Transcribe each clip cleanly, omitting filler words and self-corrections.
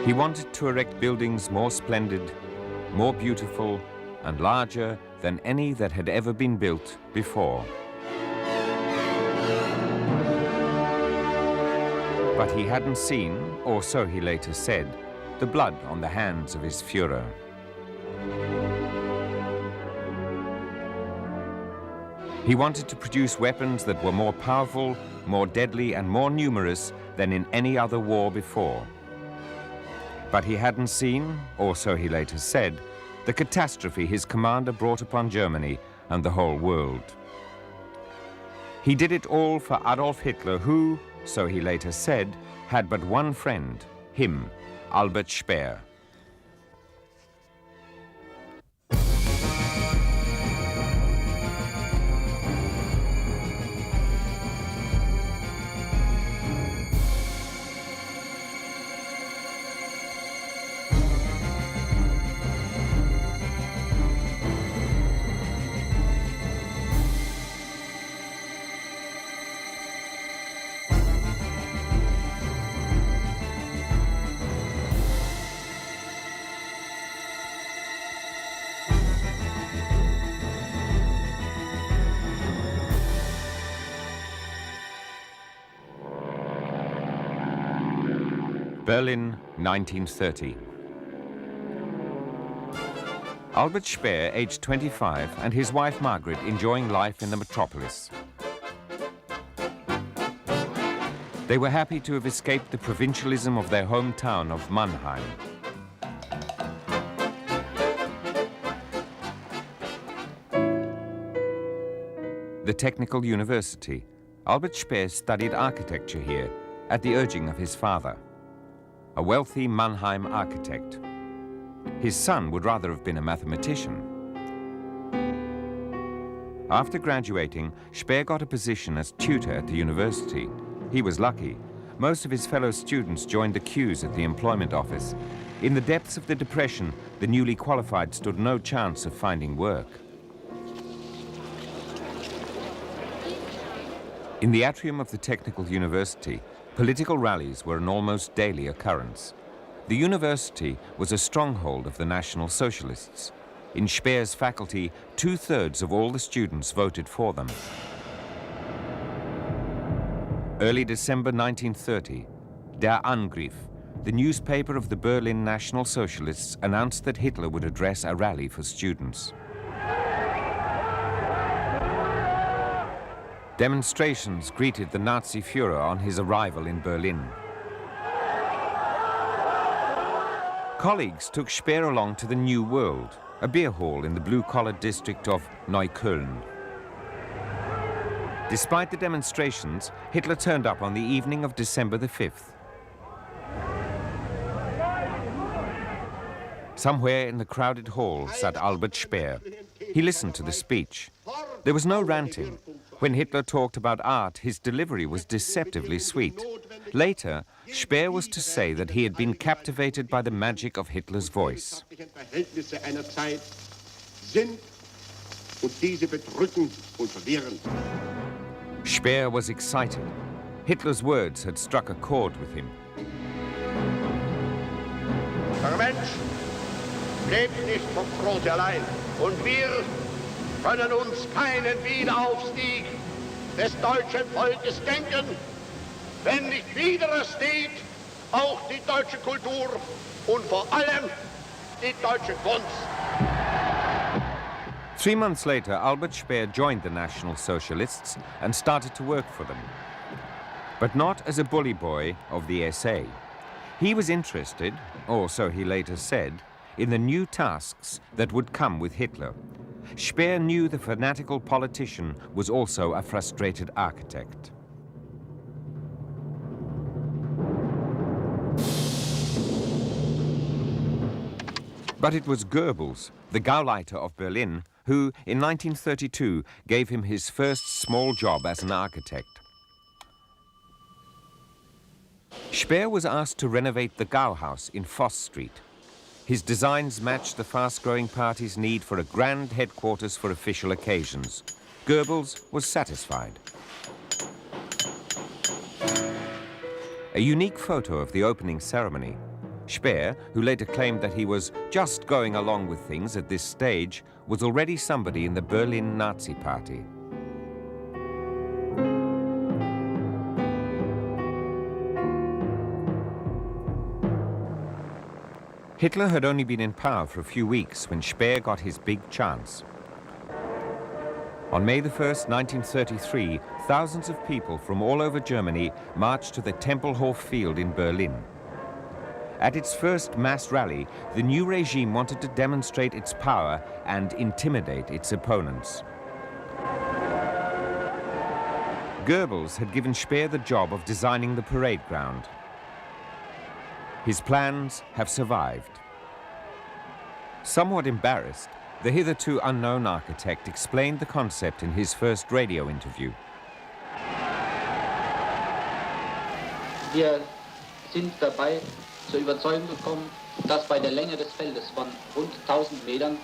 He wanted to erect buildings more splendid, more beautiful, and larger than any that had ever been built before. But he hadn't seen, or so he later said, the blood on the hands of his Führer. He wanted to produce weapons that were more powerful, more deadly, and more numerous than in any other war before. But he hadn't seen, or so he later said, the catastrophe his commander brought upon Germany and the whole world. He did it all for Adolf Hitler, who, so he later said, had but one friend, him, Albert Speer. Berlin, 1930. Albert Speer, aged 25, and his wife Margaret enjoying life in the metropolis. They were happy to have escaped the provincialism of their hometown of Mannheim. The Technical University. Albert Speer studied architecture here at the urging of his father, a wealthy Mannheim architect. His son would rather have been a mathematician. After graduating, Speer got a position as tutor at the university. He was lucky. Most of his fellow students joined the queues at the employment office. In the depths of the Depression, the newly qualified stood no chance of finding work. In the atrium of the Technical University, political rallies were an almost daily occurrence. The university was a stronghold of the National Socialists. In Speer's faculty, 2/3 of all the students voted for them. Early December 1930, Der Angriff, the newspaper of the Berlin National Socialists, announced that Hitler would address a rally for students. Demonstrations greeted the Nazi Führer on his arrival in Berlin. Colleagues took Speer along to the New World, a beer hall in the blue-collar district of Neukölln. Despite the demonstrations, Hitler turned up on the evening of December the 5th. Somewhere in the crowded hall sat Albert Speer. He listened to the speech. There was no ranting. When Hitler talked about art, his delivery was deceptively sweet. Later, Speer was to say that he had been captivated by the magic of Hitler's voice. Speer was excited. Hitler's words had struck a chord with him. Der Mensch lebt nicht vom Brot allein, und wir können uns keinen Wiederaufstieg des deutschen Volkes denken, wenn nicht wieder steht auch die deutsche Kultur und vor allem die deutsche Kunst. 3 months later, Albert Speer joined the National Socialists and started to work for them. But not as a bully boy of the SA. He was interested, or so he later said, in the new tasks that would come with Hitler. Speer knew the fanatical politician was also a frustrated architect. But it was Goebbels, the Gauleiter of Berlin, who, in 1932, gave him his first small job as an architect. Speer was asked to renovate the Gauhaus in Voss Street. His designs matched the fast-growing party's need for a grand headquarters for official occasions. Goebbels was satisfied. A unique photo of the opening ceremony. Speer, who later claimed that he was just going along with things at this stage, was already somebody in the Berlin Nazi Party. Hitler had only been in power for a few weeks when Speer got his big chance. On May the 1st, 1933, thousands of people from all over Germany marched to the Tempelhof field in Berlin. At its first mass rally, the new regime wanted to demonstrate its power and intimidate its opponents. Goebbels had given Speer the job of designing the parade ground. His plans have survived. Somewhat embarrassed, the hitherto unknown architect explained the concept in his first radio interview. Wir sind dabei zur Überzeugung gekommen, dass bei der Länge des Feldes von rund 1000 Metern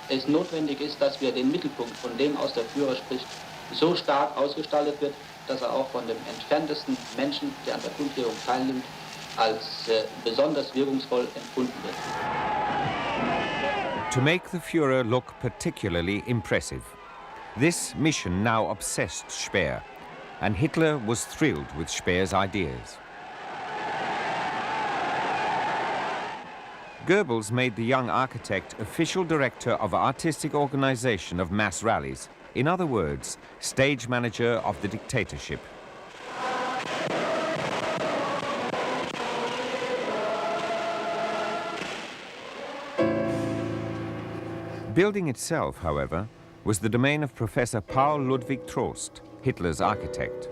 es notwendig ist, dass wir den Mittelpunkt, von dem aus der Führer spricht, so stark ausgestaltet wird, dass er auch von dem entferntesten Menschen, der an der Kundgebung teilnimmt, als besonders wirkungsvoll empfunden wird. To make the Führer look particularly impressive. This mission now obsessed Speer, and Hitler was thrilled with Speer's ideas. Goebbels made the young architect official director of artistic organization of mass rallies. In other words, stage manager of the dictatorship. Building itself, however, was the domain of Professor Paul Ludwig Trost, Hitler's architect.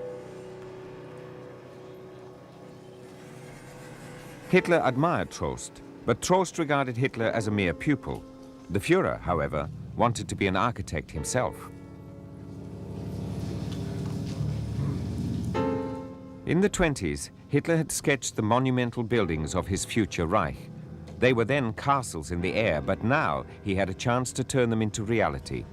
Hitler admired Trost, but Trost regarded Hitler as a mere pupil. The Führer, however, wanted to be an architect himself. In the 20s, Hitler had sketched the monumental buildings of his future Reich. They were then castles in the air, but now he had a chance to turn them into reality.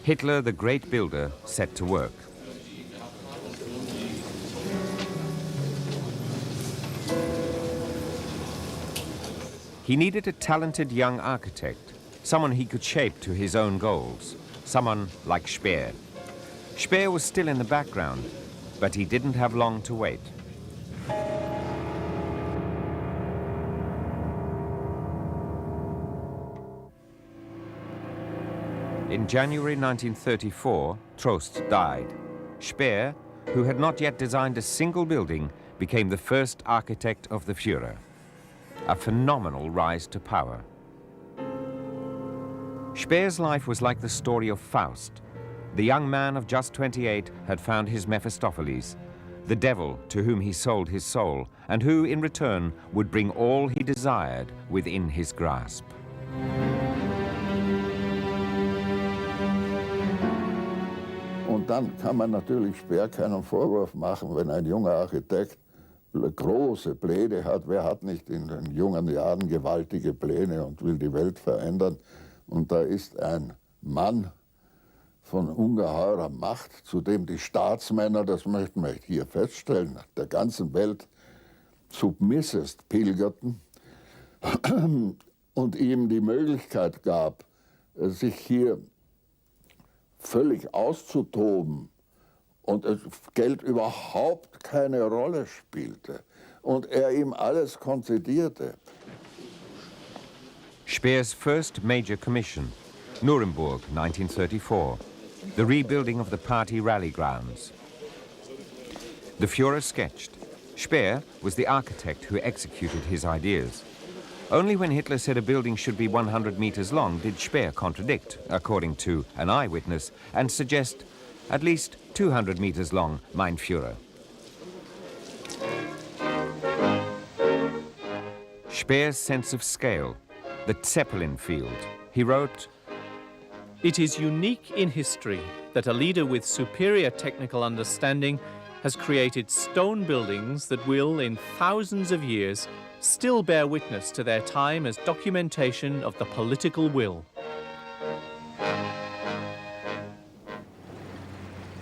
Hitler, the great builder, set to work. He needed a talented young architect, someone he could shape to his own goals, someone like Speer. Speer was still in the background, but he didn't have long to wait. In January 1934, Trost died. Speer, who had not yet designed a single building, became the first architect of the Führer. A phenomenal rise to power. Speer's life was like the story of Faust. The young man of just 28 had found his Mephistopheles, the devil to whom he sold his soul, and who, in return, would bring all he desired within his grasp. Und dann kann man natürlich Speer keinen Vorwurf machen, wenn ein junger Architekt große Pläne hat. Wer hat nicht in den jungen Jahren gewaltige Pläne und will die Welt verändern? Und da ist ein Mann von ungeheurer Macht, zu dem die Staatsmänner, das möchten wir hier feststellen, der ganzen Welt submissest pilgerten und ihm die Möglichkeit gab, sich hier völlig auszutoben und Geld überhaupt keine Rolle spielte und er ihm alles konzidierte. Speer's first major commission, Nuremberg, 1934. The rebuilding of the party rally grounds. The Führer sketched. Speer was the architect who executed his ideas. Only when Hitler said a building should be 100 meters long did Speer contradict, according to an eyewitness, and suggest at least 200 meters long, mein Führer. Speer's sense of scale, the Zeppelin field. He wrote, "It is unique in history that a leader with superior technical understanding has created stone buildings that will, in thousands of years, still bear witness to their time as documentation of the political will."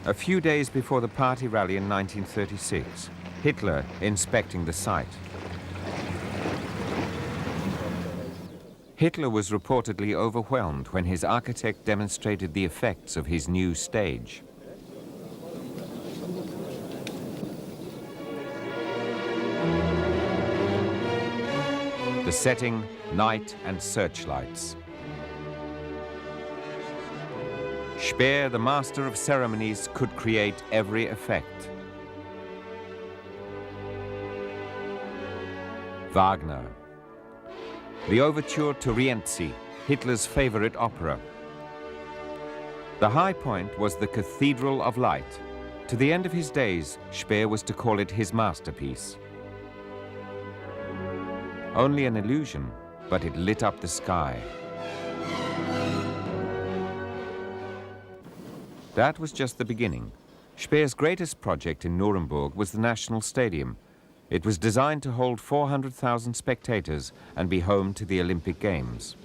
A few days before the party rally in 1936, Hitler inspecting the site. Hitler was reportedly overwhelmed when his architect demonstrated the effects of his new stage. The setting, night and searchlights. Speer, the master of ceremonies, could create every effect. Wagner. The overture to Rienzi, Hitler's favorite opera. The high point was the Cathedral of Light. To the end of his days, Speer was to call it his masterpiece. Only an illusion, but it lit up the sky. That was just the beginning. Speer's greatest project in Nuremberg was the National Stadium. It was designed to hold 400,000 spectators and be home to the Olympic Games.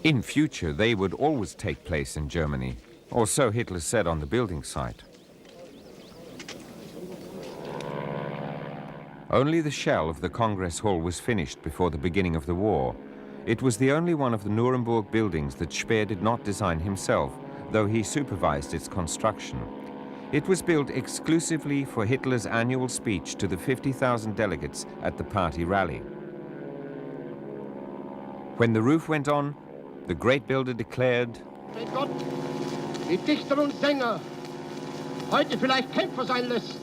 In future, they would always take place in Germany, or so Hitler said on the building site. Only the shell of the Congress Hall was finished before the beginning of the war. It was the only one of the Nuremberg buildings that Speer did not design himself, though he supervised its construction. It was built exclusively for Hitler's annual speech to the 50,000 delegates at the party rally. When the roof went on, the great builder declared, Wenn Gott die Dichter und Sänger heute vielleicht Kämpfer sein lässt,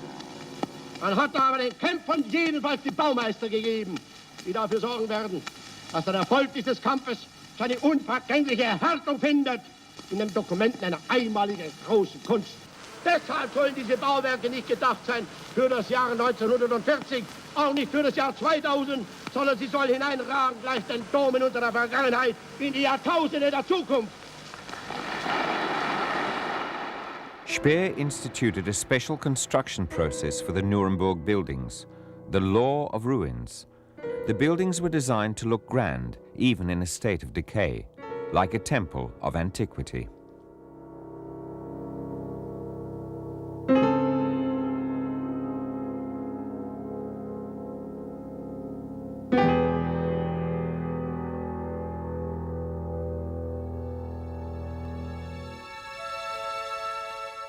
dann hat er aber den Kämpfern jedenfalls die Baumeister gegeben, die dafür sorgen werden, dass der Erfolg dieses Kampfes seine unvergängliche Erhärtung findet in den Dokumenten einer einmaligen großen Kunst. Deshalb sollen diese Bauwerke nicht gedacht sein für das Jahr 1940, auch nicht für das Jahr 2000, sondern sie sollen hineinragen gleich den Domen unserer Vergangenheit in die Jahrtausende der Zukunft. Speer instituted a special construction process for the Nuremberg buildings, the law of ruins. The buildings were designed to look grand, even in a state of decay, like a temple of antiquity.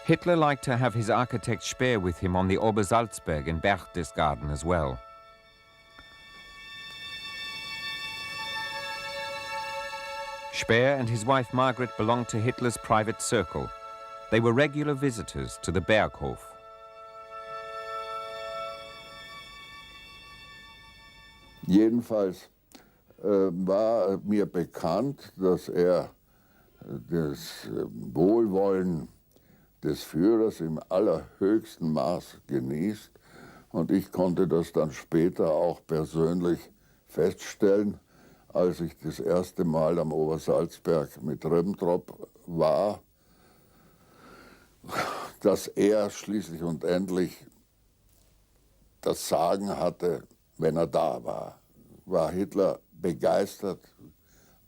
Hitler liked to have his architect Speer with him on the Obersalzberg in Berchtesgaden as well. Speer and his wife Margaret belonged to Hitler's private circle. They were regular visitors to the Berghof. Jedenfalls war mir bekannt, dass das Wohlwollen des Führers im allerhöchsten Maß genießt. Und ich konnte das dann später auch persönlich feststellen, als ich das erste Mal am Obersalzberg mit Ribbentrop war, dass er schließlich und endlich das Sagen hatte, wenn er da war. War Hitler begeistert,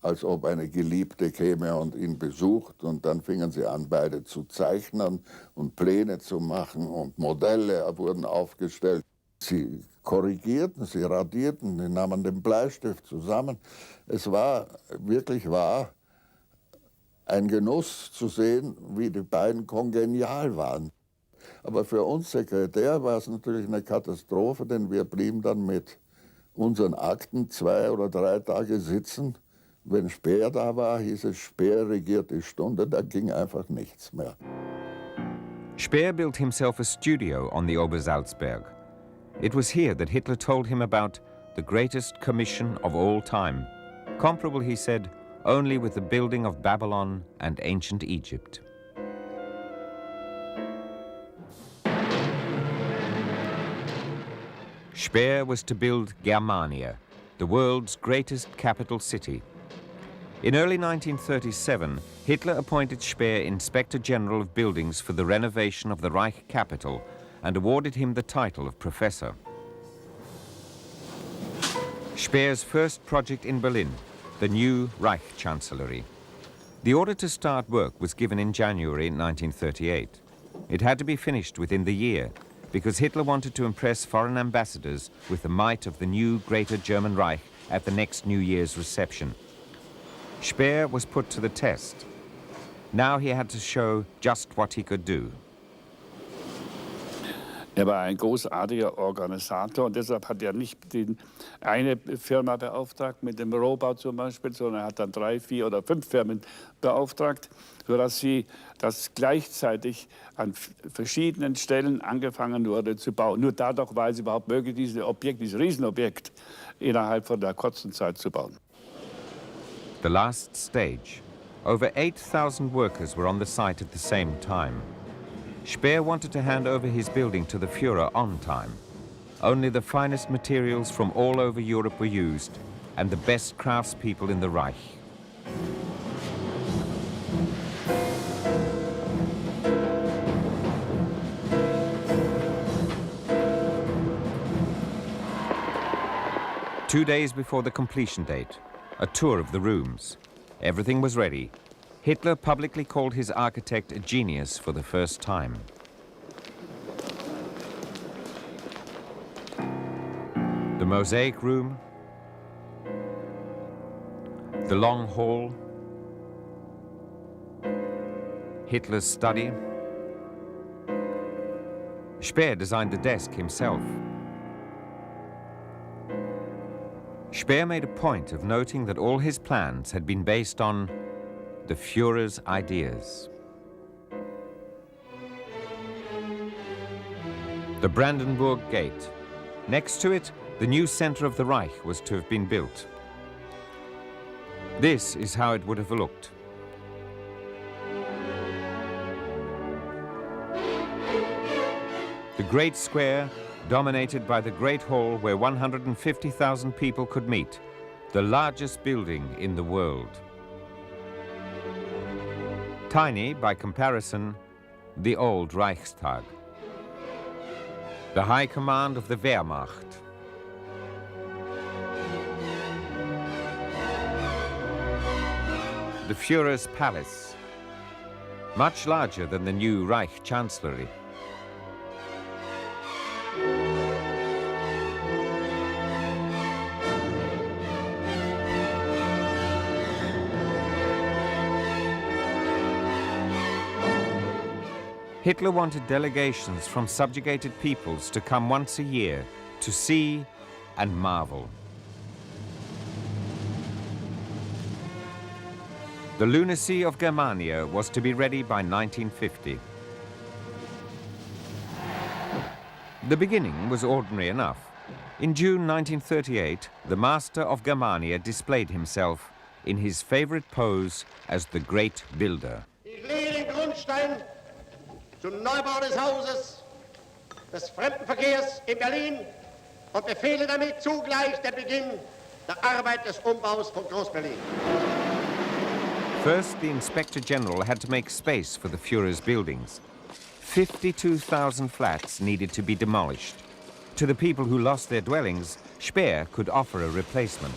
als ob eine Geliebte käme und ihn besucht. Und dann fingen sie an, beide zu zeichnen und Pläne zu machen und Modelle wurden aufgestellt. Sie korrigierten, sie radierten, sie nahmen den Bleistift zusammen. Es war wirklich ein Genuss zu sehen, wie die beiden kongenial waren. Aber für uns Sekretär war es natürlich eine Katastrophe, denn wir blieben dann mit unseren Akten 2 oder 3 Tage sitzen. Wenn Speer da war, hieß es, Speer regiert die Stunde, da ging einfach nichts mehr. Speer built himself a studio on the Obersalzberg. It was here that Hitler told him about the greatest commission of all time, comparable, he said, only with the building of Babylon and ancient Egypt. Speer was to build Germania, the world's greatest capital city. In early 1937, Hitler appointed Speer Inspector General of Buildings for the renovation of the Reich capital and awarded him the title of professor. Speer's first project in Berlin, the new Reich Chancellery. The order to start work was given in January 1938. It had to be finished within the year because Hitler wanted to impress foreign ambassadors with the might of the new Greater German Reich at the next New Year's reception. Speer was put to the test. Now he had to show just what he could do. War ein großartiger Organisator und deshalb hat nicht eine Firma beauftragt mit dem Rohbau zum Beispiel, sondern er hat dann 3, 4 oder 5 Firmen beauftragt, sodass sie das gleichzeitig an verschiedenen Stellen angefangen wurde zu bauen. Nur dadurch war es überhaupt möglich, dieses Riesenobjekt innerhalb von der kurzen Zeit zu bauen. The last stage. Over 8,000 workers were on the site at the same time. Speer wanted to hand over his building to the Führer on time. Only the finest materials from all over Europe were used, and the best craftspeople in the Reich. Two days before the completion date, a tour of the rooms. Everything was ready. Hitler publicly called his architect a genius for the first time. The mosaic room, the long hall, Hitler's study. Speer designed the desk himself. Speer made a point of noting that all his plans had been based on the Führer's ideas. The Brandenburg Gate. Next to it, the new center of the Reich was to have been built. This is how it would have looked. The great square, dominated by the great hall where 150,000 people could meet, the largest building in the world. Tiny, by comparison, the old Reichstag. The high command of the Wehrmacht. The Führer's palace, much larger than the new Reich Chancellery. Hitler wanted delegations from subjugated peoples to come once a year to see and marvel. The lunacy of Germania was to be ready by 1950. The beginning was ordinary enough. In June 1938, the master of Germania displayed himself in his favorite pose as the great builder. Ich lege den Grundstein zum Neubau des Hauses des Fremdenverkehrs in Berlin und befehle damit zugleich den Beginn der Arbeit des Umbaus von Groß-Berlin. First, the Inspector General had to make space for the Führer's buildings. 52,000 flats needed to be demolished. To the people who lost their dwellings, Speer could offer a replacement.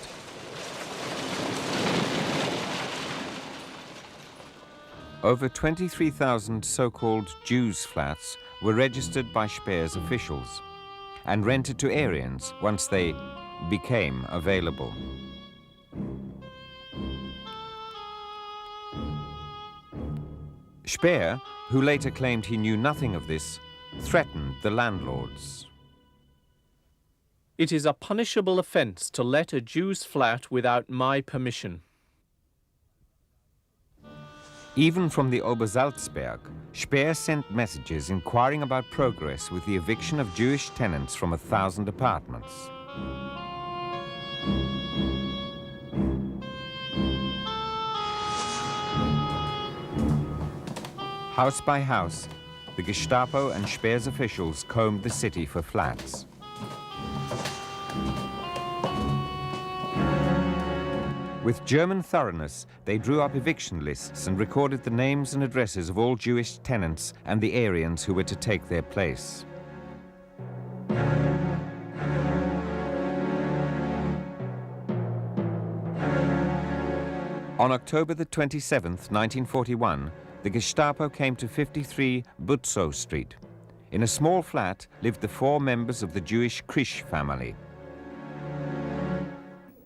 Over 23,000 so-called Jews' flats were registered by Speer's officials and rented to Aryans once they became available. Speer, who later claimed he knew nothing of this, threatened the landlords. It is a punishable offence to let a Jew's flat without my permission. Even from the Obersalzberg, Speer sent messages inquiring about progress with the eviction of Jewish tenants from 1,000 apartments. House by house, the Gestapo and Speer's officials combed the city for flats. With German thoroughness, they drew up eviction lists and recorded the names and addresses of all Jewish tenants and the Aryans who were to take their place. On October the 27th, 1941, the Gestapo came to 53 Butzow Street. In a small flat lived the 4 members of the Jewish Krisch family.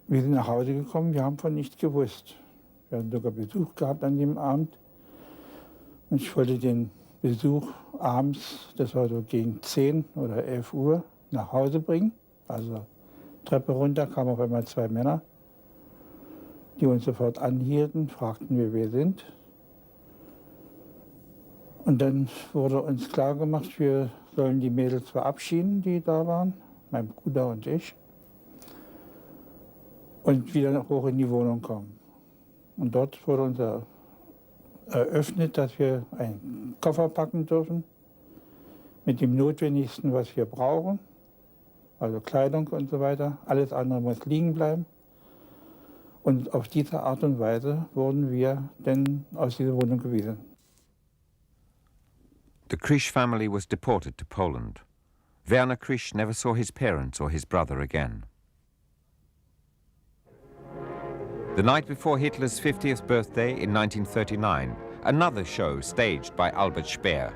Wir sind nach Hause gekommen, wir haben von nichts gewusst. Wir hatten sogar Besuch gehabt an dem Abend. Und ich wollte den Besuch abends, das war so gegen 10 oder 11 Uhr, nach Hause bringen. Also Treppe runter kamen auf einmal 2 Männer, die uns sofort anhielten, fragten wir, wer wir sind. Und dann wurde uns klar gemacht, wir sollen die Mädels verabschieden, die da waren, mein Bruder und ich, und wieder hoch in die Wohnung kommen. Und dort wurde uns eröffnet, dass wir einen Koffer packen dürfen mit dem Notwendigsten, was wir brauchen, also Kleidung und so weiter. Alles andere muss liegen bleiben. Und auf diese Art und Weise wurden wir dann aus dieser Wohnung gewiesen. The Krisch family was deported to Poland. Werner Krisch never saw his parents or his brother again. The night before Hitler's 50th birthday in 1939, another show staged by Albert Speer.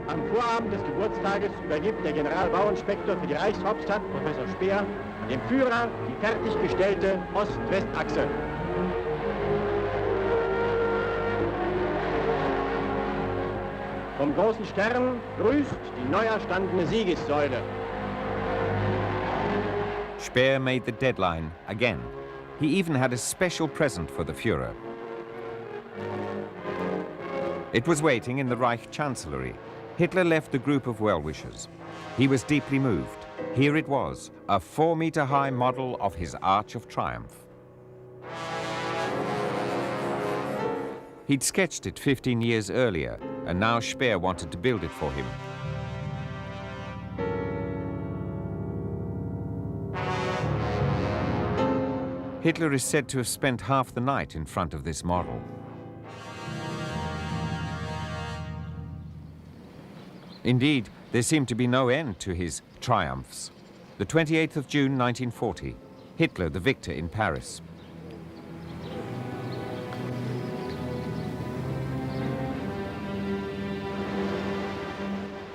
Am Vorabend des Geburtstages übergibt der Generalbauinspektor für die Reichshauptstadt, Professor Speer, dem Führer die fertiggestellte Ost-West-Achse. Vom großen Stern grüßt die neu erstandene Siegessäule. Speer made the deadline again. He even had a special present for the Führer. It was waiting in the Reich Chancellery. Hitler left a group of well-wishers. He was deeply moved. Here it was, a 4-meter-high model of his Arch of Triumph. He'd sketched it 15 years earlier, and now Speer wanted to build it for him. Hitler is said to have spent half the night in front of this model. Indeed, there seemed to be no end to his triumphs. The 28th of June 1940, Hitler the victor in Paris.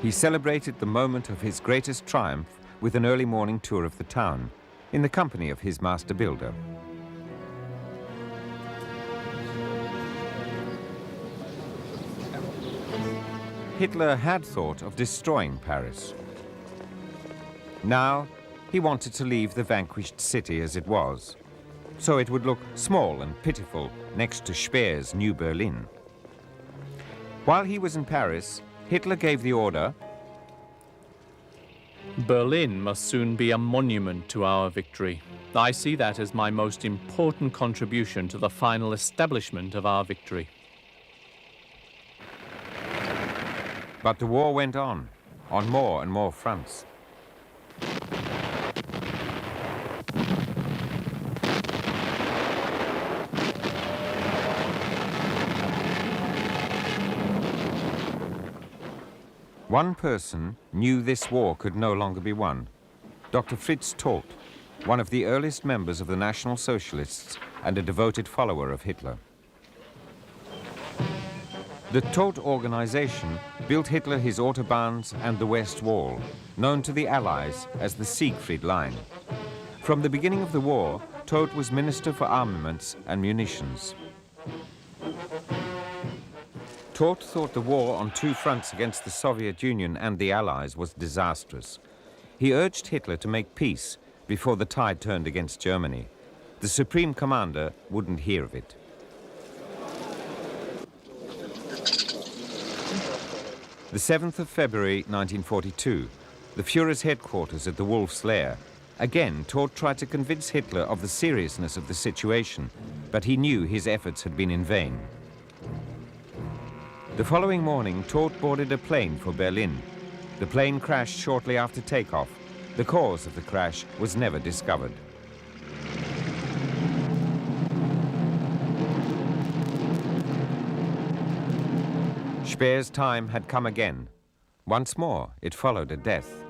He celebrated the moment of his greatest triumph with an early morning tour of the town, in the company of his master builder. Hitler had thought of destroying Paris. Now, he wanted to leave the vanquished city as it was, so it would look small and pitiful next to Speer's New Berlin. While he was in Paris, Hitler gave the order, Berlin must soon be a monument to our victory. I see that as my most important contribution to the final establishment of our victory. but the war went on more and more fronts. One person knew this war could no longer be won. Dr. Fritz Todt, one of the earliest members of the National Socialists and a devoted follower of Hitler. The Todt organization built Hitler his autobahns and the West Wall, known to the Allies as the Siegfried Line. From the beginning of the war, Todt was Minister for Armaments and Munitions. Todt thought the war on two fronts against the Soviet Union and the Allies was disastrous. He urged Hitler to make peace before the tide turned against Germany. The Supreme Commander wouldn't hear of it. The 7th of February 1942, the Führer's headquarters at the Wolf's Lair. Again, Todt tried to convince Hitler of the seriousness of the situation, but he knew his efforts had been in vain. The following morning, Todt boarded a plane for Berlin. The plane crashed shortly after takeoff. The cause of the crash was never discovered. Speer's time had come again. Once more, it followed a death.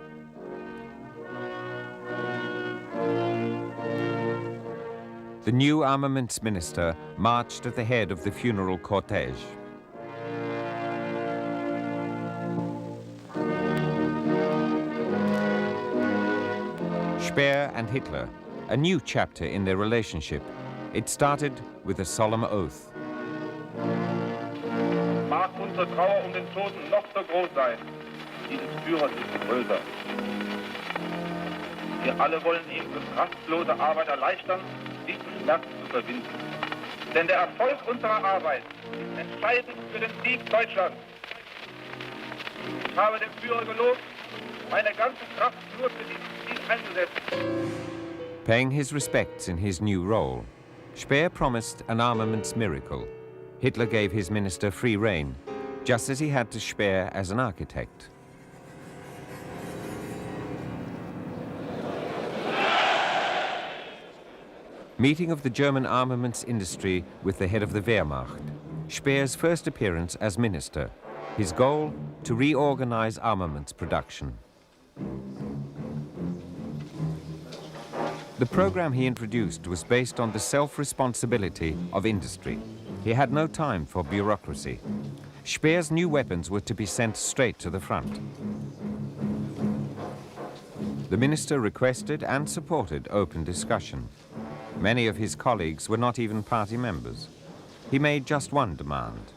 The new armaments minister marched at the head of the funeral cortege. Speer and Hitler, a new chapter in their relationship. It started with a solemn oath. Mag unsere Trauer den Toten noch so groß sein, dieses Führers ist größer. Wir alle wollen ihm durch rastlose Arbeit erleichtern, diesen Schmerz zu überwinden. Denn der Erfolg unserer Arbeit ist entscheidend für den Sieg Deutschlands. Ich habe dem Führer gelobt, meine ganze Kraft nur für dieses Ziel einzusetzen. Paying his respects in his new role, Speer promised an armaments miracle. Hitler gave his minister free rein, just as he had to Speer as an architect. Meeting of the German armaments industry with the head of the Wehrmacht. Speer's first appearance as minister. His goal, to reorganize armaments production. The program he introduced was based on the self-responsibility of industry. He had no time for bureaucracy. Speer's new weapons were to be sent straight to the front. The minister requested and supported open discussion. Many of his colleagues were not even party members. He made just one demand: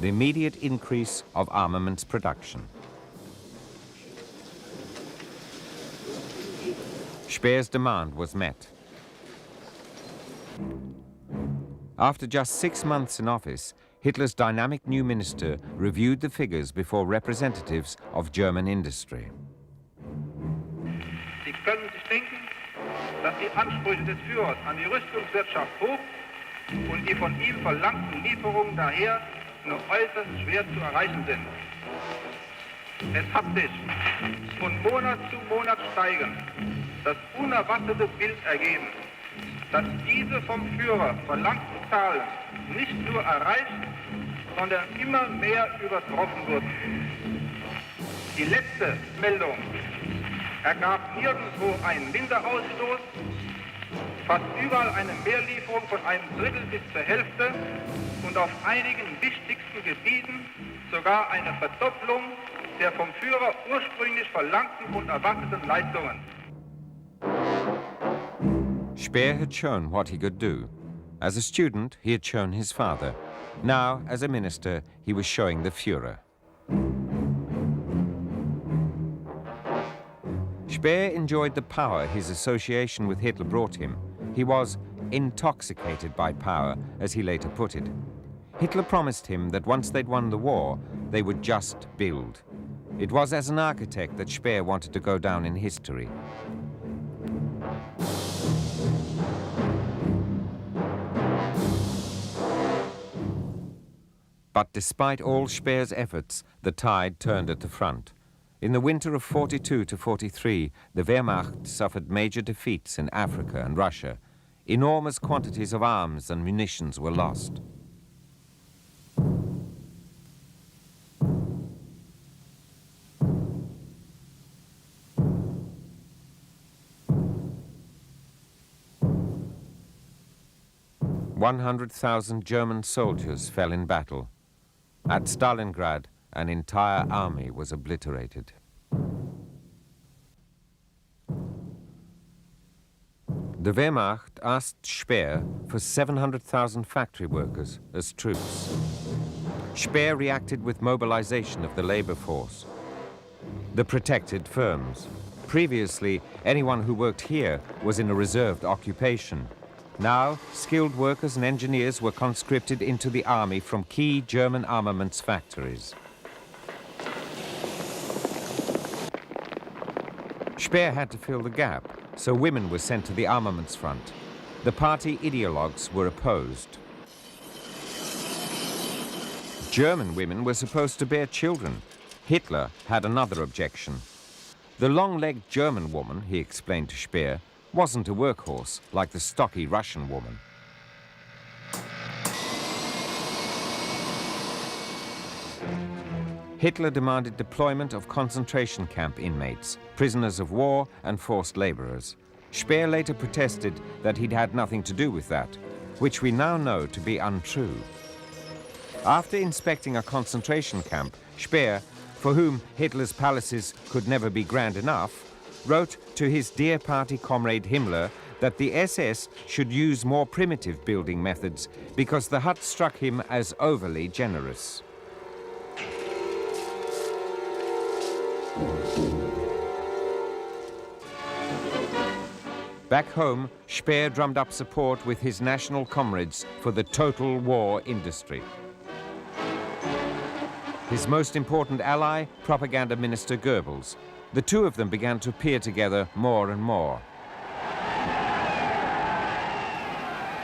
the immediate increase of armaments production. Speer's demand was met. After just 6 months in office, Hitler's dynamic new minister reviewed the figures before representatives of German industry. Sie können sich denken, dass die Ansprüche des Führers an die Rüstungswirtschaft hoch und die von ihm verlangten Lieferungen daher nur äußerst schwer zu erreichen sind. Es hat sich von Monat zu Monat steigend das unerwartete Bild ergeben, dass diese vom Führer verlangten Zahlen nicht nur erreicht, sondern immer mehr übertroffen wurden. Die letzte Meldung ergab nirgendwo einen Minderausstoß, fast überall eine Mehrlieferung von einem Drittel bis zur Hälfte und auf einigen wichtigsten Gebieten sogar eine Verdopplung der vom Führer ursprünglich verlangten und erwarteten Leistungen. Speer had shown what he could do. As a student, he had shown his father. Now, as a minister, he was showing the Führer. Speer enjoyed the power his association with Hitler brought him. He was intoxicated by power, as he later put it. Hitler promised him that once they'd won the war, they would just build. It was as an architect that Speer wanted to go down in history. But despite all Speer's efforts, the tide turned at the front. In the winter of 42 to 43, the Wehrmacht suffered major defeats in Africa and Russia. Enormous quantities of arms and munitions were lost. "100,000 German soldiers fell in battle. At Stalingrad, an entire army was obliterated." The Wehrmacht asked Speer for 700,000 factory workers as troops. Speer reacted with mobilization of the labor force. The protected firms. Previously, anyone who worked here was in a reserved occupation. Now, skilled workers and engineers were conscripted into the army from key German armaments factories. Speer had to fill the gap, so women were sent to the armaments front. The party ideologues were opposed. German women were supposed to bear children. Hitler had another objection. The long-legged German woman, he explained to Speer, wasn't a workhorse like the stocky Russian woman. Hitler demanded deployment of concentration camp inmates, prisoners of war and forced laborers. Speer later protested that he'd had nothing to do with that, which we now know to be untrue. After inspecting a concentration camp, Speer, for whom Hitler's palaces could never be grand enough, wrote to his dear party comrade Himmler that the SS should use more primitive building methods because the hut struck him as overly generous. Back home, Speer drummed up support with his national comrades for the total war industry. His most important ally, Propaganda Minister Goebbels. The two of them began to appear together more and more.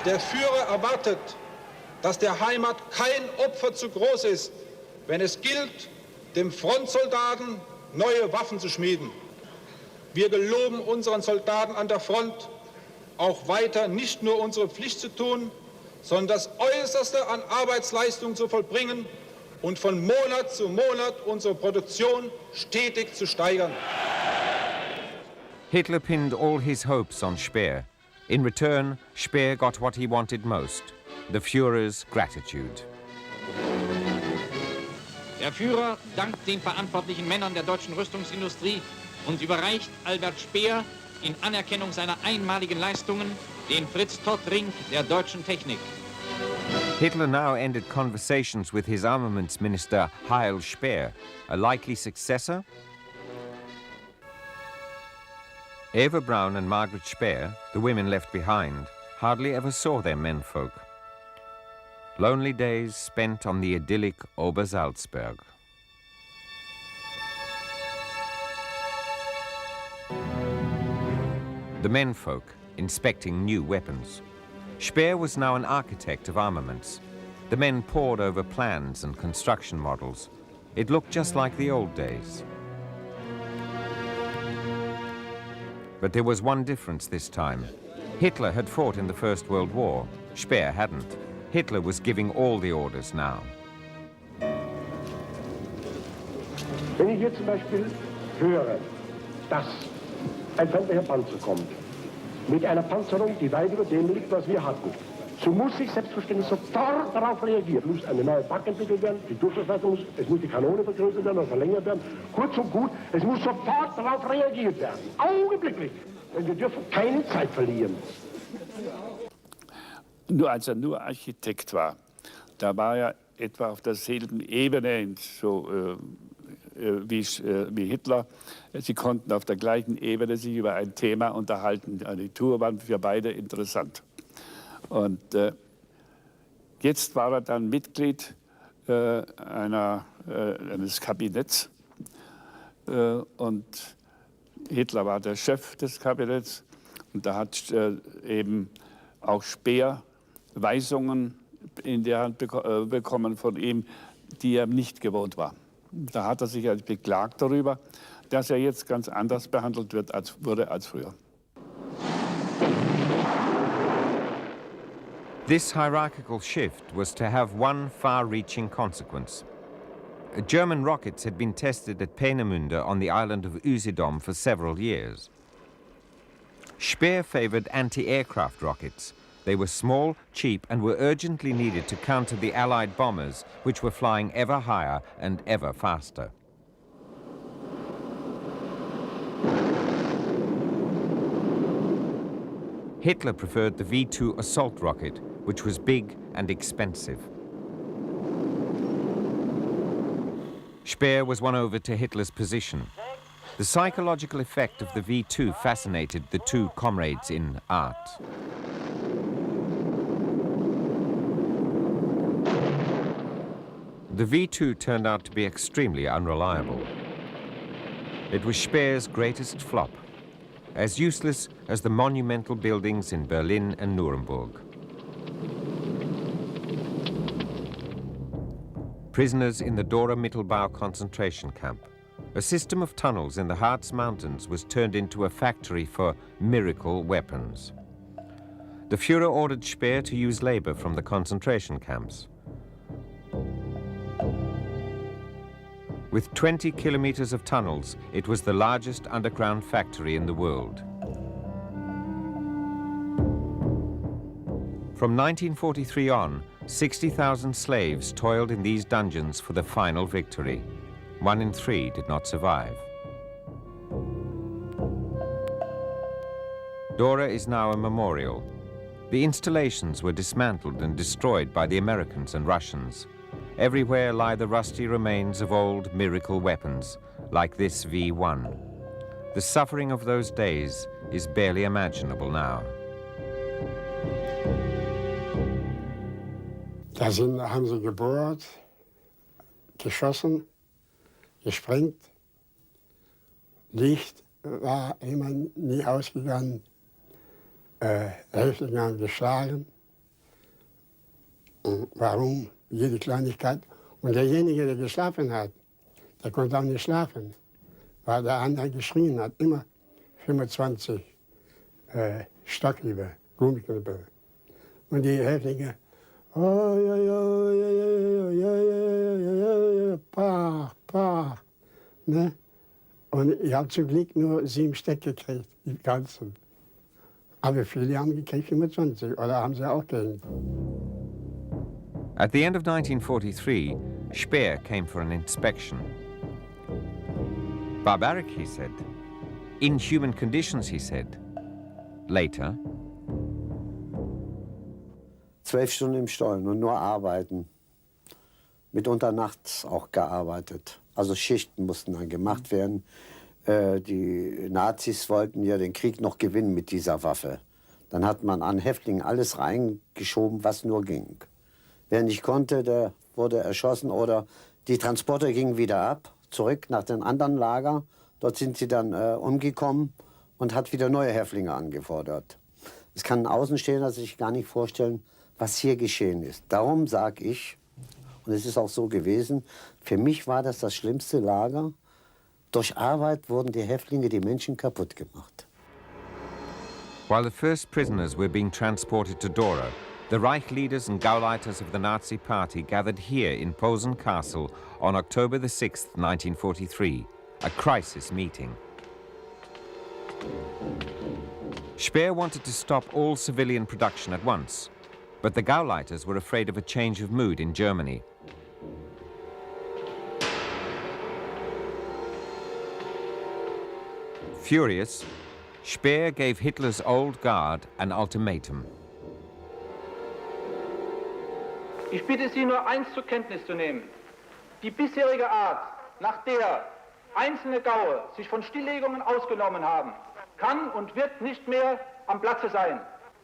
Der Führer erwartet, dass der Heimat kein Opfer zu groß ist, wenn es gilt, dem Frontsoldaten neue Waffen zu schmieden. Wir geloben unseren Soldaten an der Front, auch weiter nicht nur unsere Pflicht zu tun, sondern das Äußerste an Arbeitsleistung zu vollbringen und von Monat zu Monat unsere Produktion stetig zu steigern. Hitler pinned all his hopes on Speer. In return, Speer got what he wanted most, the Führer's gratitude. Der Führer dankt den verantwortlichen Männern der deutschen Rüstungsindustrie und überreicht Albert Speer in Anerkennung seiner einmaligen Leistungen den Fritz-Todt-Ring der deutschen Technik. Hitler now ended conversations with his armaments minister Heil Speer, a likely successor. Eva Braun and Margaret Speer, the women left behind, hardly ever saw their menfolk. Lonely days spent on the idyllic Obersalzberg. The menfolk inspecting new weapons. Speer was now an architect of armaments. The men pored over plans and construction models. It looked just like the old days. But there was one difference this time. Hitler had fought in the First World War. Speer hadn't. Hitler was giving all the orders now. Wenn ich jetzt zum Beispiel höre, dass ein feindlicher Panzer kommt, mit einer Panzerung, die weit über dem liegt, was wir hatten, so muss ich selbstverständlich sofort darauf reagieren. Muss eine neue Pack entwickelt werden, die Durchschlagsleistung muss, es muss die Kanone vergrößert werden oder verlängert werden. Kurz und gut, es muss sofort darauf reagiert werden. Augenblicklich. Denn wir dürfen keine Zeit verlieren. Nur als er nur Architekt war, da war er etwa auf derselben Ebene, so wie Hitler. Sie konnten auf der gleichen Ebene sich über ein Thema unterhalten. Die Tour war für beide interessant. Und jetzt war er dann Mitglied eines Kabinetts und Hitler war der Chef des Kabinetts und da hat eben auch Speer Weisungen in der Hand bekommen von ihm, die er nicht gewohnt war. Da hat er sich beklagt darüber, dass er jetzt ganz anders behandelt wurde als früher. This hierarchical shift was to have one far-reaching consequence. German rockets had been tested at Peenemünde on the island of Usedom for several years. Speer favored anti-aircraft rockets. They were small, cheap, and were urgently needed to counter the Allied bombers, which were flying ever higher and ever faster. Hitler preferred the V-2 assault rocket, which was big and expensive. Speer was won over to Hitler's position. The psychological effect of the V-2 fascinated the two comrades in art. The V-2 turned out to be extremely unreliable. It was Speer's greatest flop, as useless as the monumental buildings in Berlin and Nuremberg. Prisoners in the Dora Mittelbau concentration camp. A system of tunnels in the Harz Mountains was turned into a factory for miracle weapons. The Führer ordered Speer to use labor from the concentration camps. With 20 kilometers of tunnels, it was the largest underground factory in the world. From 1943 on, 60,000 slaves toiled in these dungeons for the final victory. 1 in 3 did not survive. Dora is now a memorial. The installations were dismantled and destroyed by the Americans and Russians. Everywhere lie the rusty remains of old miracle weapons, like this V1. The suffering of those days is barely imaginable now. Da haben sie gebohrt, geschossen, gesprengt. Licht war immer nie ausgegangen. Häftlinge haben geschlagen. Und warum? Jede Kleinigkeit. Und derjenige, der geschlafen hat, der konnte auch nicht schlafen, weil der andere geschrien hat. Immer 25 Stockhiebe, Gummiknüppel. Und die Häftlinge, oh, ja, ja, ja, ja, ja, ja, ja, pach, pach. Ne? Und ich habe zum Glück nur 7 Stück gekriegt, die ganzen. Aber viele haben gekriegt 25, oder haben sie auch gekriegt. At the end of 1943, Speer came for an inspection. Barbaric, he said. Inhuman conditions, he said. Later, 12 Stunden im Stollen und nur arbeiten. Mitunter nachts auch gearbeitet. Also Schichten mussten dann gemacht werden. Die Nazis wollten ja den Krieg noch gewinnen mit dieser Waffe. Dann hat man an Häftlingen alles reingeschoben, was nur ging. Wer nicht konnte, der wurde erschossen oder die Transporter gingen wieder ab, zurück nach den anderen Lager. Dort sind sie dann umgekommen und hat wieder neue Häftlinge angefordert. Es kann ein Außenstehender sich gar nicht vorstellen, was hier geschehen ist. Darum sage ich, und es ist auch so gewesen, für mich war das schlimmste Lager. Durch Arbeit wurden die Häftlinge, die Menschen kaputt gemacht. while the first prisoners were being transported to Dora, the Reich leaders and Gauleiters of the Nazi Party gathered here in Posen Castle on October the 6th, 1943, a crisis meeting. Speer wanted to stop all civilian production at once, but the Gauleiters were afraid of a change of mood in Germany. Furious, Speer gave Hitler's old guard an ultimatum. Ich bitte Sie nur eins zur Kenntnis zu nehmen. Die bisherige Art, nach der einzelne Gaue sich von Stilllegungen ausgenommen haben, kann und wird nicht mehr am Platze sein.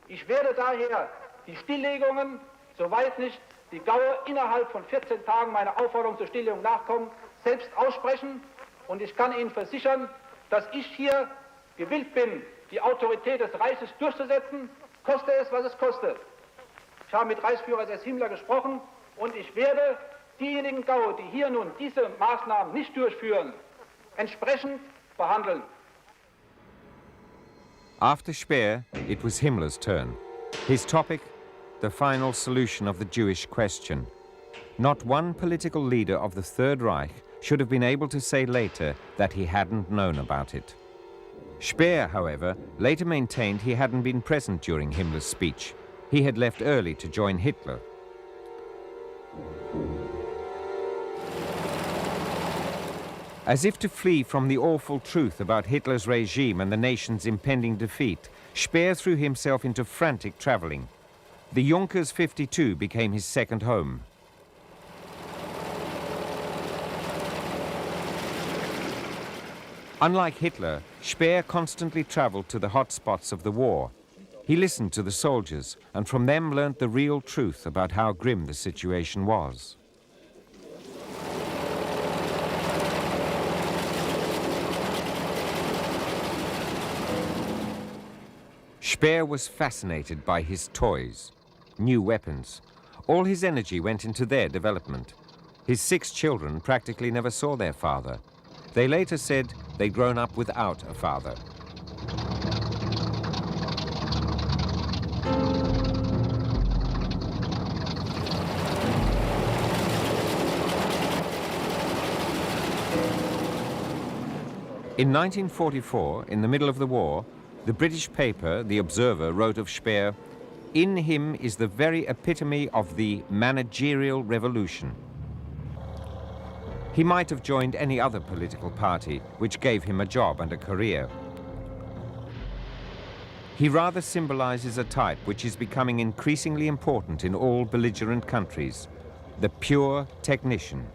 Ich werde daher die Stilllegungen, soweit nicht die Gaue innerhalb von 14 Tagen meiner Aufforderung zur Stilllegung nachkommen, selbst aussprechen. Und ich kann Ihnen versichern, dass ich hier gewillt bin, die Autorität des Reiches durchzusetzen, koste es, was es koste. Ich habe mit Reichsführer SS Himmler gesprochen und ich werde diejenigen Gaue, die hier nun diese Maßnahmen nicht durchführen, entsprechend behandeln. After Speer, it was Himmler's turn. His topic, the final solution of the Jewish question. Not one political leader of the Third Reich should have been able to say later that he hadn't known about it. Speer, however, later maintained he hadn't been present during Himmler's speech. He had left early to join Hitler. As if to flee from the awful truth about Hitler's regime and the nation's impending defeat, Speer threw himself into frantic traveling. The Junkers 52 became his second home. Unlike Hitler, Speer constantly traveled to the hot spots of the war. He listened to the soldiers and from them learnt the real truth about how grim the situation was. Speer was fascinated by his toys, new weapons. All his energy went into their development. His 6 children practically never saw their father. They later said they'd grown up without a father. In 1944, in the middle of the war, the British paper, The Observer, wrote of Speer, In him is the very epitome of the managerial revolution. He might have joined any other political party, which gave him a job and a career. He rather symbolizes a type which is becoming increasingly important in all belligerent countries, the pure technician.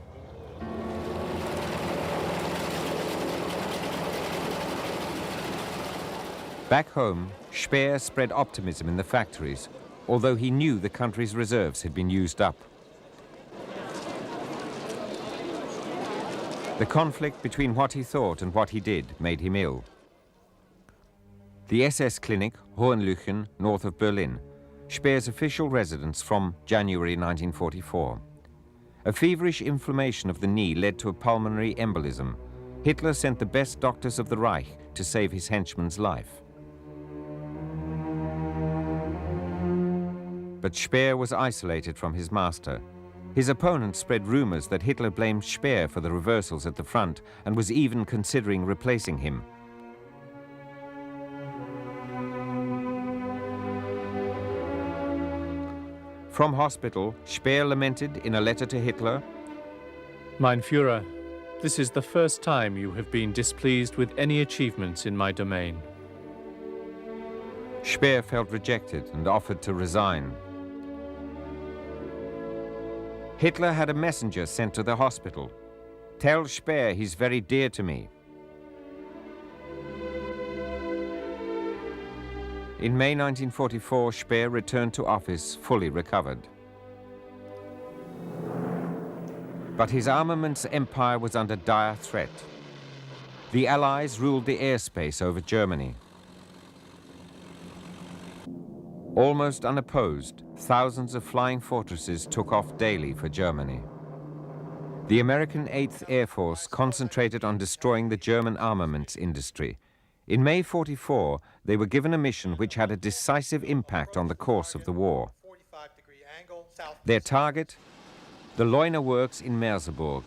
Back home, Speer spread optimism in the factories, although he knew the country's reserves had been used up. The conflict between what he thought and what he did made him ill. The SS clinic, Hohenlüchen, north of Berlin, Speer's official residence from January 1944. A feverish inflammation of the knee led to a pulmonary embolism. Hitler sent the best doctors of the Reich to save his henchman's life. But Speer was isolated from his master. His opponents spread rumors that Hitler blamed Speer for the reversals at the front and was even considering replacing him. From hospital, Speer lamented in a letter to Hitler, Mein Führer, this is the first time you have been displeased with any achievements in my domain. Speer felt rejected and offered to resign. Hitler had a messenger sent to the hospital. Tell Speer he's very dear to me. In May 1944, Speer returned to office fully recovered. But his armaments empire was under dire threat. The Allies ruled the airspace over Germany. Almost unopposed, thousands of flying fortresses took off daily for Germany. The American 8th Air Force concentrated on destroying the German armaments industry. In May 1944, they were given a mission which had a decisive impact on the course of the war. Their target? The Leuna works in Merseburg.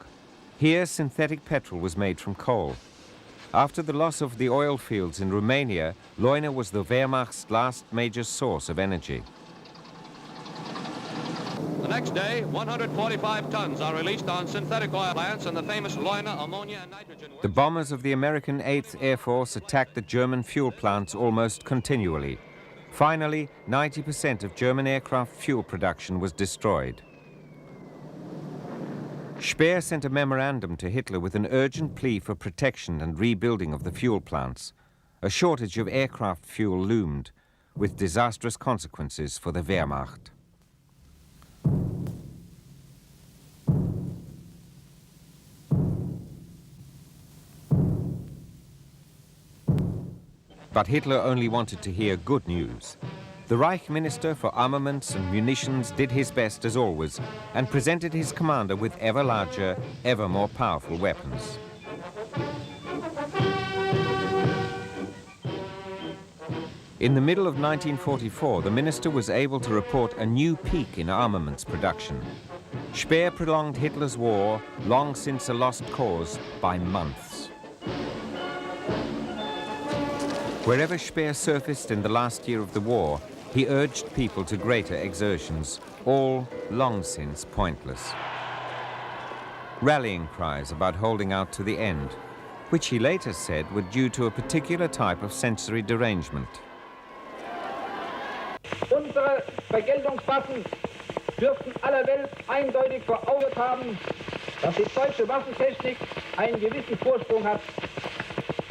Here, synthetic petrol was made from coal. After the loss of the oil fields in Romania, Leuna was the Wehrmacht's last major source of energy. The next day, 145 tons are released on synthetic oil plants in the famous Leuna ammonia and nitrogen works. The bombers of the American 8th Air Force attacked the German fuel plants almost continually. Finally, 90% of German aircraft fuel production was destroyed. Speer sent a memorandum to Hitler with an urgent plea for protection and rebuilding of the fuel plants. A shortage of aircraft fuel loomed, with disastrous consequences for the Wehrmacht. But Hitler only wanted to hear good news. The Reich Minister for Armaments and Munitions did his best as always and presented his commander with ever larger, ever more powerful weapons. In the middle of 1944, the minister was able to report a new peak in armaments production. Speer prolonged Hitler's war, long since a lost cause, by months. Wherever Speer surfaced in the last year of the war, he urged people to greater exertions, all long since pointless. Rallying cries about holding out to the end, which he later said were due to a particular type of sensory derangement. Unsere Vergeltungswaffen dürften aller Welt eindeutig vor Augen haben, dass die deutsche Waffentechnik einen gewissen Vorsprung hat.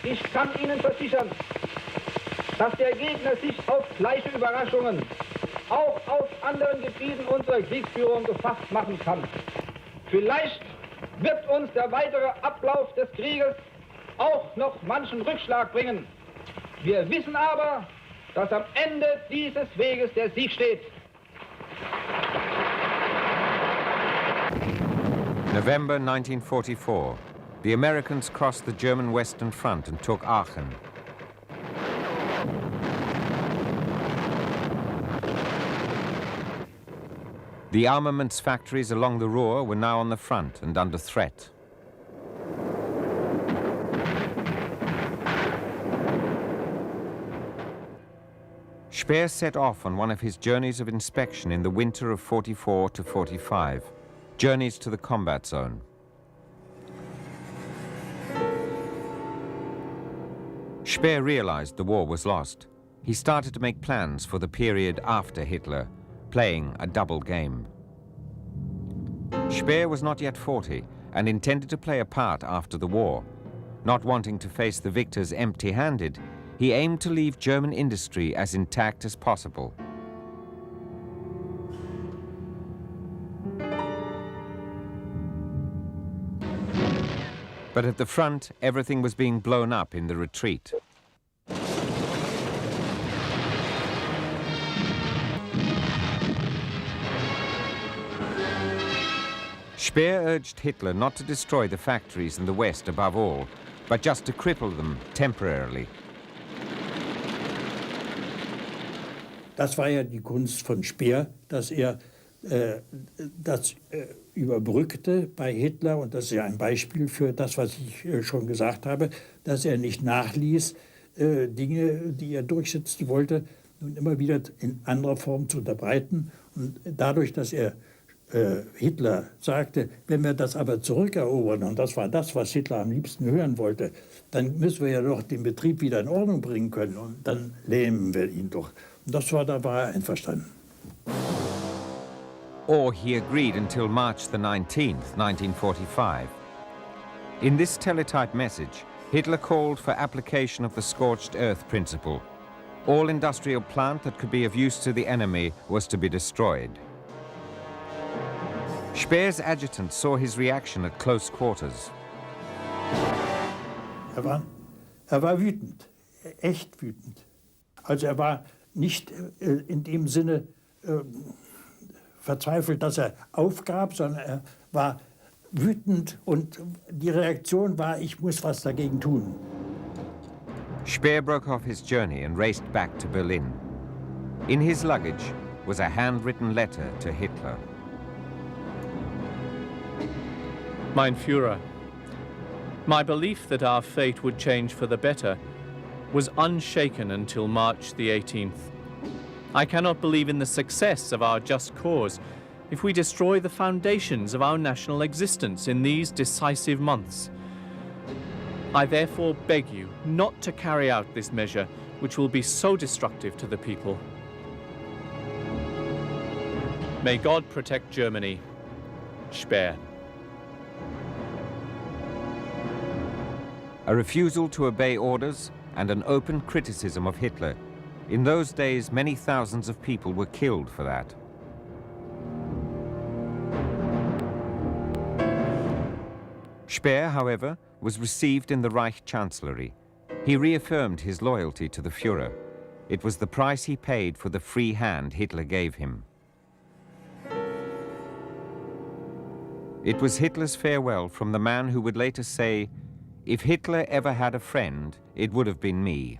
Ich kann Ihnen versichern, dass der Gegner sich auf gleiche Überraschungen auch auf anderen Gebieten unserer Kriegsführung gefasst machen kann. Vielleicht wird uns der weitere Ablauf des Krieges auch noch manchen Rückschlag bringen. Wir wissen aber, dass am Ende dieses Weges der Sieg steht. November 1944. The Americans crossed the German Western Front and took Aachen. The armaments factories along the Ruhr were now on the front and under threat. Speer set off on one of his journeys of inspection in the winter of 44 to 45, journeys to the combat zone. Speer realized the war was lost. He started to make plans for the period after Hitler, playing a double game. Speer was not yet 40 and intended to play a part after the war. Not wanting to face the victors empty-handed, he aimed to leave German industry as intact as possible. But at the front, everything was being blown up in the retreat. Speer urged Hitler not to destroy the factories in the West above all, but just to cripple them temporarily. Das war ja die Kunst von Speer, dass er das überbrückte bei Hitler, und das ist ja ein Beispiel für das, was ich schon gesagt habe, dass er nicht nachließ, Dinge, die er durchsetzen wollte, nun immer wieder in anderer Form zu unterbreiten. Und dadurch, dass er Hitler sagte, wenn wir das aber zurückerobern, und das war das, was Hitler am liebsten hören wollte, dann müssen wir ja doch den Betrieb wieder in Ordnung bringen können und dann lähmen wir ihn doch. Und da war er einverstanden. Or he agreed until March the 19th, 1945. In this teletype message, Hitler called for application of the scorched earth principle. All industrial plant that could be of use to the enemy was to be destroyed. Speer's adjutant saw his reaction at close quarters. Er war wütend, echt wütend. Also er war nicht in dem Sinne verzweifelt, dass er aufgab, sondern er war wütend und die Reaktion war, ich muss was dagegen tun. Speer broke off his journey and raced back to Berlin. In his luggage was a handwritten letter to Hitler. Mein Führer, my belief that our fate would change for the better was unshaken until March the 18th. I cannot believe in the success of our just cause if we destroy the foundations of our national existence in these decisive months. I therefore beg you not to carry out this measure, which will be so destructive to the people. May God protect Germany. Speer. A refusal to obey orders and an open criticism of Hitler. In those days, many thousands of people were killed for that. Speer, however, was received in the Reich Chancellery. He reaffirmed his loyalty to the Führer. It was the price he paid for the free hand Hitler gave him. It was Hitler's farewell from the man who would later say, "If Hitler ever had a friend, it would have been me."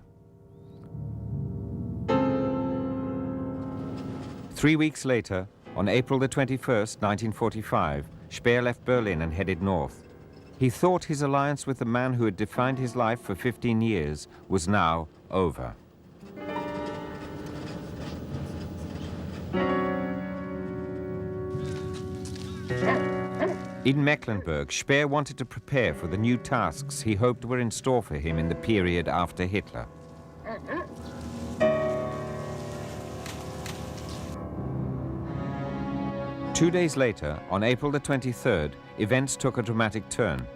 3 weeks later, on April the 21st, 1945, Speer left Berlin and headed north. He thought his alliance with the man who had defined his life for 15 years was now over. In Mecklenburg, Speer wanted to prepare for the new tasks he hoped were in store for him in the period after Hitler. Two days later, on April the 23rd, events took a dramatic turn.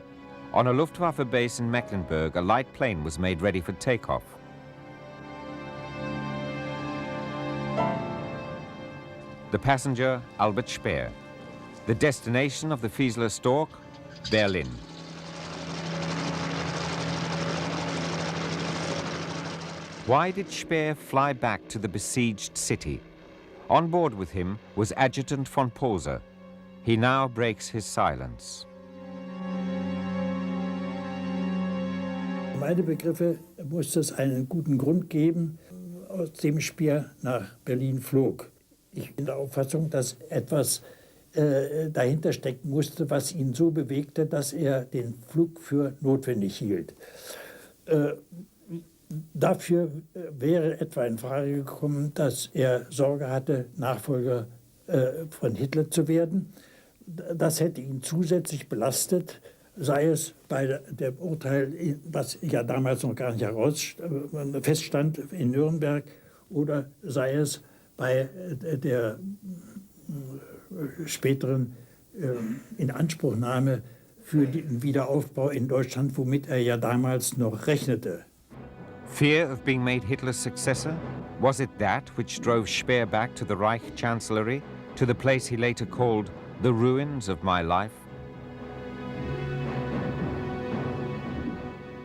On a Luftwaffe base in Mecklenburg, a light plane was made ready for takeoff. The passenger, Albert Speer. The destination of the Fiesler Stork, Berlin. Why did Speer fly back to the besieged city? On board with him was Adjutant von Poser. He now breaks his silence. Meine Begriffe muss es einen guten Grund geben, aus dem Speer nach Berlin flog. Ich bin der Auffassung, dass etwas dahinter stecken musste, was ihn so bewegte, dass er den Flug für notwendig hielt. Dafür wäre etwa in Frage gekommen, dass er Sorge hatte, Nachfolger von Hitler zu werden. Das hätte ihn zusätzlich belastet, sei es bei dem Urteil, was ja damals noch gar nicht feststand in Nürnberg, oder sei es bei der späteren Inanspruchnahme für den Wiederaufbau in Deutschland, womit er ja damals noch rechnete. Fear of being made Hitler's successor? Was it that which drove Speer back to the Reich Chancellery, to the place he later called the ruins of my life?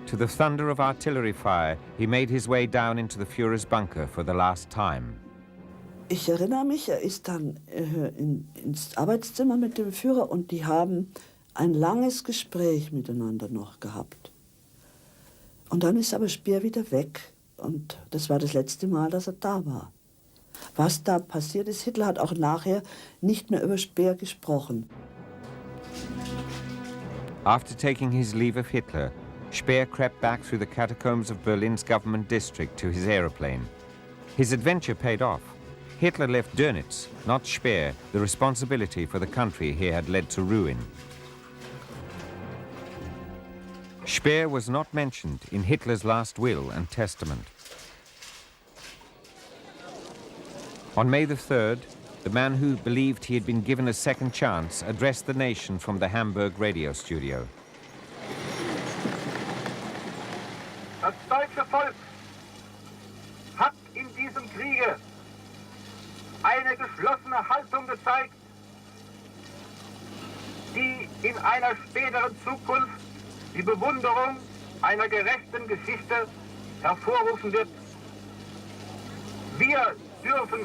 To the thunder of artillery fire, he made his way down into the Führer's bunker for the last time. Ich erinnere mich, er ist dann ins Arbeitszimmer mit dem Führer und die haben ein langes Gespräch miteinander noch gehabt. Und dann ist aber Speer wieder weg und das war das letzte Mal, dass er da war. Was da passiert ist, Hitler hat auch nachher nicht mehr über Speer gesprochen. After taking his leave of Hitler, Speer crept back through the catacombs of Berlin's government district to his aeroplane. His adventure paid off. Hitler left Dönitz, not Speer, the responsibility for the country he had led to ruin. Speer was not mentioned in Hitler's last will and testament. On May the 3rd, the man who believed he had been given a second chance addressed the nation from the Hamburg radio studio. Das deutsche Volk hat in diesem Kriege eine geschlossene Haltung gezeigt, die in einer späteren Zukunft die Bewunderung einer gerechten Geschichte hervorrufen wird. Wir dürfen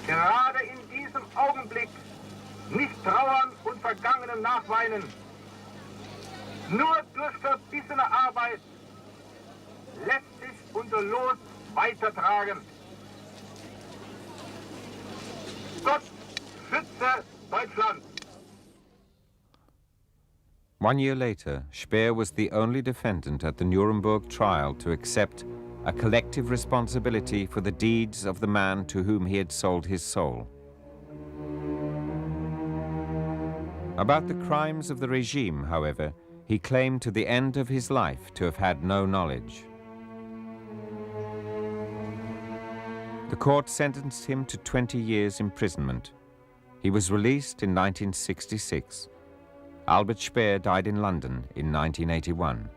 gerade in diesem Augenblick nicht trauern und Vergangenem nachweinen. Nur durch verbissene Arbeit lässt sich unser Los weitertragen. Gott schütze Deutschland! 1 year later, Speer was the only defendant at the Nuremberg trial to accept a collective responsibility for the deeds of the man to whom he had sold his soul. About the crimes of the regime, however, he claimed to the end of his life to have had no knowledge. The court sentenced him to 20 years' imprisonment. He was released in 1966. Albert Speer died in London in 1981.